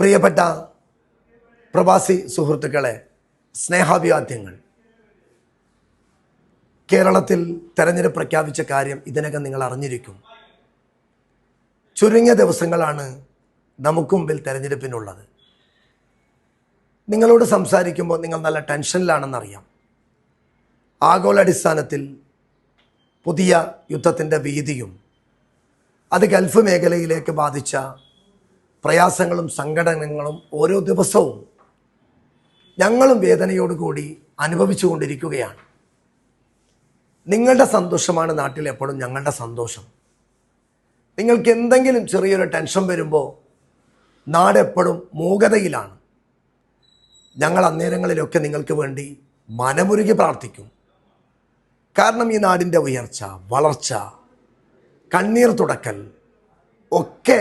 പ്രിയപ്പെട്ട പ്രവാസി സുഹൃത്തുക്കളെ, സ്നേഹാഭിവാദ്യങ്ങൾ. കേരളത്തിൽ തെരഞ്ഞെടുപ്പ് പ്രഖ്യാപിച്ച കാര്യം ഇതിനകം നിങ്ങൾ അറിഞ്ഞിരിക്കും. ചുരുങ്ങിയ ദിവസങ്ങളാണ് നമുക്ക് മുമ്പിൽ തെരഞ്ഞെടുപ്പിനുള്ളത്. നിങ്ങളോട് സംസാരിക്കുമ്പോൾ നിങ്ങൾ നല്ല ടെൻഷനിലാണെന്നറിയാം. ആഗോളാടിസ്ഥാനത്തിൽ പുതിയ യുദ്ധത്തിൻ്റെ ഭീതിയും അത് ഗൾഫ് മേഖലയിലേക്ക് ബാധിച്ച പ്രയാസങ്ങളും സങ്കടങ്ങളും ഓരോ ദിവസവും ഞങ്ങളും വേദനയോടുകൂടി അനുഭവിച്ചു കൊണ്ടിരിക്കുകയാണ്. നിങ്ങളുടെ സന്തോഷമാണ് നാട്ടിൽ എപ്പോഴും ഞങ്ങളുടെ സന്തോഷം. നിങ്ങൾക്ക് എന്തെങ്കിലും ചെറിയൊരു ടെൻഷൻ വരുമ്പോൾ നാടെപ്പോഴും മൂകതയിലാണ്. ഞങ്ങൾ അന്നേരങ്ങളിലൊക്കെ നിങ്ങൾക്ക് വേണ്ടി മനമുരുകി പ്രാർത്ഥിക്കും. കാരണം ഈ നാടിൻ്റെ ഉയർച്ച, വളർച്ച, കണ്ണീർ തുടക്കൽ ഒക്കെ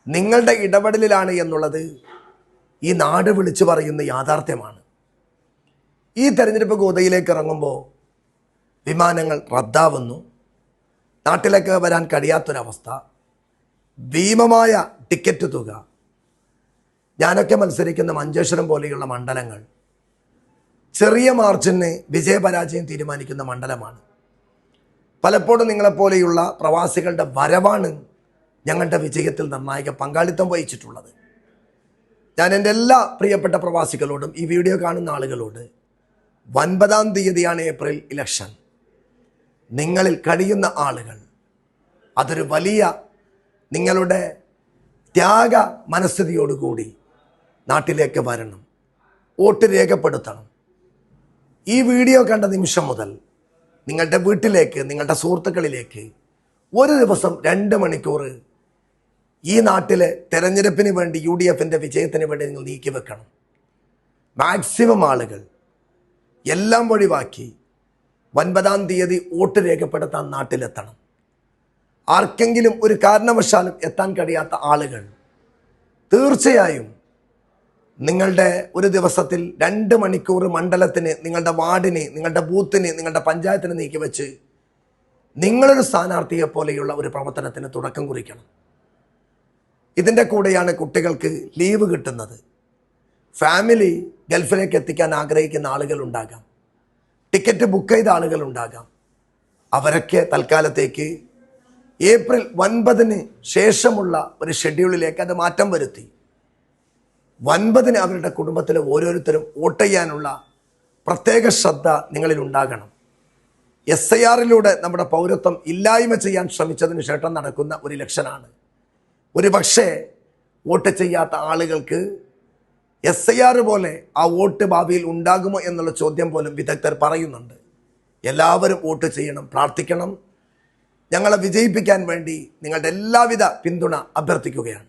നിങ്ങളുടെ ഇടപെടലിലാണ് എന്നുള്ളത് ഈ നാട് വിളിച്ചു പറയുന്ന യാഥാർത്ഥ്യമാണ്. ഈ തെരഞ്ഞെടുപ്പ് ഗോതയിലേക്ക് ഇറങ്ങുമ്പോൾ വിമാനങ്ങൾ റദ്ദാവുന്നു. നാട്ടിലേക്ക് വരാൻ കഴിയാത്തൊരവസ്ഥ, ഭീമമായ ടിക്കറ്റ് തുക. ഞാനൊക്കെ മത്സരിക്കുന്ന മഞ്ചേശ്വരം പോലെയുള്ള മണ്ഡലങ്ങൾ ചെറിയ മാർജിന് വിജയപരാജയം തീരുമാനിക്കുന്ന മണ്ഡലമാണ്. പലപ്പോഴും നിങ്ങളെപ്പോലെയുള്ള പ്രവാസികളുടെ വരവാണ് ഞങ്ങളുടെ വിജയത്തിൽ നിർണായക പങ്കാളിത്തം വഹിച്ചിട്ടുള്ളത്. ഞാൻ എൻ്റെ എല്ലാ പ്രിയപ്പെട്ട പ്രവാസികളോടും, ഈ വീഡിയോ കാണുന്ന ആളുകളോട്, 9-ാം തീയതിയാണ് ഏപ്രിൽ ഇലക്ഷൻ. നിങ്ങളിൽ കഴിയുന്ന ആളുകൾ അതൊരു വലിയ നിങ്ങളുടെ ത്യാഗ മനസ്ഥിതിയോടുകൂടി നാട്ടിലേക്ക് വരണം, വോട്ട് രേഖപ്പെടുത്തണം. ഈ വീഡിയോ കണ്ട നിമിഷം മുതൽ നിങ്ങളുടെ വീട്ടിലേക്ക്, നിങ്ങളുടെ സുഹൃത്തുക്കളിലേക്ക് ഒരു ദിവസം 2 മണിക്കൂർ ഈ നാട്ടിലെ തെരഞ്ഞെടുപ്പിന് വേണ്ടി, UDFൻ്റെ വിജയത്തിന് വേണ്ടി നിങ്ങൾ നീക്കി വെക്കണം. മാക്സിമം ആളുകൾ എല്ലാം ഒഴിവാക്കി 9-ാം തീയതി വോട്ട് രേഖപ്പെടുത്താൻ നാട്ടിലെത്തണം. ആർക്കെങ്കിലും ഒരു കാരണവശാലും എത്താൻ കഴിയാത്ത ആളുകൾ തീർച്ചയായും നിങ്ങളുടെ ഒരു ദിവസത്തിൽ 2 മണിക്കൂർ മണ്ഡലത്തിന്, നിങ്ങളുടെ വാർഡിന്, നിങ്ങളുടെ ബൂത്തിന്, നിങ്ങളുടെ പഞ്ചായത്തിന് നീക്കി വെച്ച് നിങ്ങളൊരു സ്ഥാനാർത്ഥിയെ പോലെയുള്ള ഒരു പ്രവർത്തനത്തിന് തുടക്കം കുറിക്കണം. ഇതിൻ്റെ കൂടെയാണ് കുട്ടികൾക്ക് ലീവ് കിട്ടുന്നത്. ഫാമിലി ഗൾഫിലേക്ക് എത്തിക്കാൻ ആഗ്രഹിക്കുന്ന ആളുകളുണ്ടാകാം, ടിക്കറ്റ് ബുക്ക് ചെയ്ത ആളുകളുണ്ടാകാം. അവരൊക്കെ തൽക്കാലത്തേക്ക് ഏപ്രിൽ 9-ന് ശേഷമുള്ള ഒരു ഷെഡ്യൂളിലേക്ക് അത് മാറ്റം വരുത്തി. 9-ന് അവരുടെ കുടുംബത്തിലെ ഓരോരുത്തരും വോട്ട് ചെയ്യാനുള്ള പ്രത്യേക ശ്രദ്ധ നിങ്ങളിൽ ഉണ്ടാകണം. SIRലൂടെ നമ്മുടെ പൗരത്വം ഇല്ലായ്മ ചെയ്യാൻ ശ്രമിച്ചതിന് ശേഷം നടക്കുന്ന ഒരു ഇലക്ഷനാണ്. ഒരു പക്ഷേ വോട്ട് ചെയ്യാത്ത ആളുകൾക്ക് SIR പോലെ ആ വോട്ട് ഭാവിയിൽ ഉണ്ടാകുമോ എന്നുള്ള ചോദ്യം പോലും വിദഗ്ധർ പറയുന്നുണ്ട്. എല്ലാവരും വോട്ട് ചെയ്യണം, പ്രാർത്ഥിക്കണം. ഞങ്ങളെ വിജയിപ്പിക്കാൻ വേണ്ടി നിങ്ങളുടെ എല്ലാവിധ പിന്തുണ അഭ്യർത്ഥിക്കുകയാണ്.